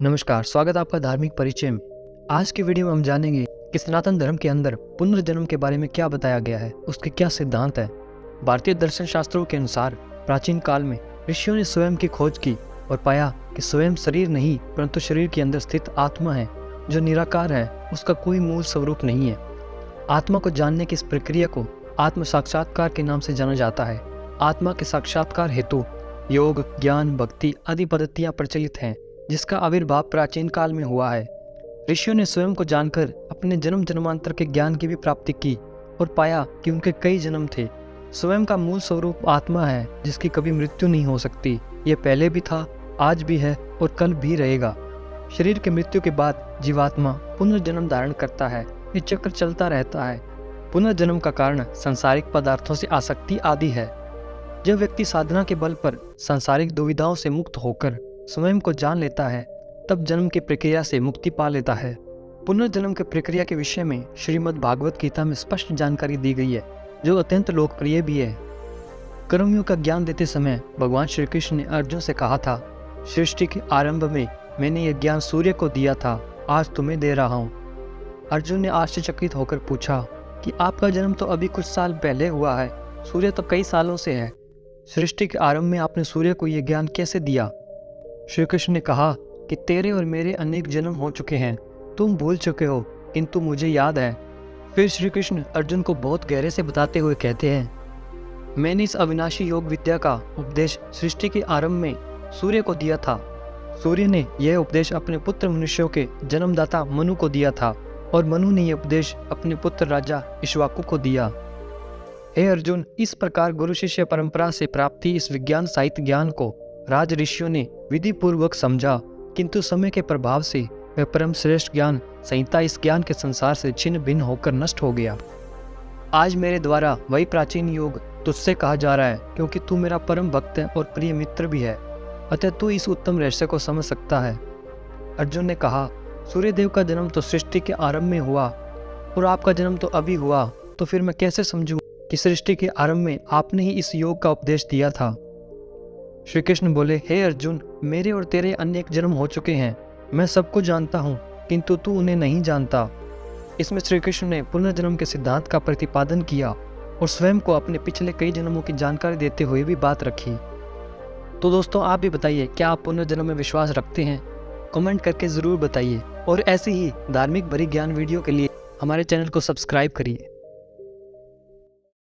नमस्कार, स्वागत है आपका धार्मिक परिचय में। आज की वीडियो में हम जानेंगे कि सनातन धर्म के अंदर पुनर्जन्म के बारे में क्या बताया गया है, उसके क्या सिद्धांत है। भारतीय दर्शन शास्त्रों के अनुसार प्राचीन काल में ऋषियों ने स्वयं की खोज की और पाया कि स्वयं शरीर नहीं परंतु शरीर के अंदर स्थित आत्मा है जो निराकार है, उसका कोई मूल स्वरूप नहीं है। आत्मा को जानने की इस प्रक्रिया को आत्म साक्षात्कार के नाम से जाना जाता है। आत्मा के साक्षात्कार हेतु योग, ज्ञान, भक्ति आदि पद्धतियां प्रचलित हैं, जिसका आविर्भाव प्राचीन काल में हुआ है। ऋषियों ने स्वयं को जानकर अपने जन्म जन्मांतर के ज्ञान की भी प्राप्ति की और पाया कि उनके कई जन्म थे। स्वयं का मूल स्वरूप आत्मा है जिसकी कभी मृत्यु नहीं हो सकती। यह पहले भी था, आज भी है और कल भी रहेगा। शरीर के मृत्यु के बाद जीवात्मा पुनर्जन्म धारण करता है। ये चक्र चलता रहता है। पुनर्जन्म का कारण सांसारिक पदार्थों से आसक्ति आदि है। जब व्यक्ति साधना के बल पर सांसारिक दुविधाओं से मुक्त होकर स्वयं को जान लेता है, तब जन्म की प्रक्रिया से मुक्ति पा लेता है। पुनर्जन्म की प्रक्रिया के विषय में श्रीमद् भागवत गीता में स्पष्ट जानकारी दी गई है, जो अत्यंत लोकप्रिय भी है। कर्मयोग का ज्ञान देते समय भगवान श्री कृष्ण ने अर्जुन से कहा था, सृष्टि के आरंभ में मैंने यह ज्ञान सूर्य को दिया था, आज तुम्हें दे रहा हूँ। अर्जुन ने आश्चर्यचकित होकर पूछा कि आपका जन्म तो अभी कुछ साल पहले हुआ है, सूर्य तो कई सालों से है। सृष्टि के आरंभ में आपने सूर्य को यह ज्ञान कैसे दिया? श्री कृष्ण ने कहा कि तेरे और मेरे अनेक जन्म हो चुके हैं, तुम भूल चुके हो, किंतु मुझे याद है। फिर श्री कृष्ण अर्जुन को बहुत गहरे से बताते हुए कहते हैं, मैंने इस अविनाशी योग विद्या का उपदेश सृष्टि के आरंभ में सूर्य को दिया था। सूर्य ने यह उपदेश अपने पुत्र मनुष्यों के जन्मदाता मनु को दिया था और मनु ने यह उपदेश अपने पुत्र राजा इक्ष्वाकु को दिया। हे अर्जुन, इस प्रकार गुरु शिष्य परंपरा से प्राप्ति इस विज्ञान साहित्य ज्ञान को राज ऋषियों ने विधि पूर्वक समझा, किंतु समय के प्रभाव से वह परम श्रेष्ठ ज्ञान संहिता इस ज्ञान के संसार से छिन्न भिन्न होकर नष्ट हो गया। आज मेरे द्वारा वही प्राचीन योग तुझसे कहा जा रहा है, क्योंकि तू मेरा परम भक्त है और प्रिय मित्र भी है, अतः तू इस उत्तम रहस्य को समझ सकता है। अर्जुन ने कहा, सूर्यदेव का जन्म तो सृष्टि के आरंभ में हुआ और आपका जन्म तो अभी हुआ, तो फिर मैं कैसे समझूं कि सृष्टि के आरंभ में आपने ही इस योग का उपदेश दिया था। श्री कृष्ण बोले, हे अर्जुन, मेरे और तेरे अनेक जन्म हो चुके हैं, मैं सबको जानता हूँ, किंतु तू उन्हें नहीं जानता। इसमें श्री कृष्ण ने पुनर्जन्म के सिद्धांत का प्रतिपादन किया और स्वयं को अपने पिछले कई जन्मों की जानकारी देते हुए भी बात रखी। तो दोस्तों, आप भी बताइए, क्या आप पुनर्जन्म में विश्वास रखते हैं? कमेंट करके ज़रूर बताइए और ऐसी ही धार्मिक भरी ज्ञान वीडियो के लिए हमारे चैनल को सब्सक्राइब करिए।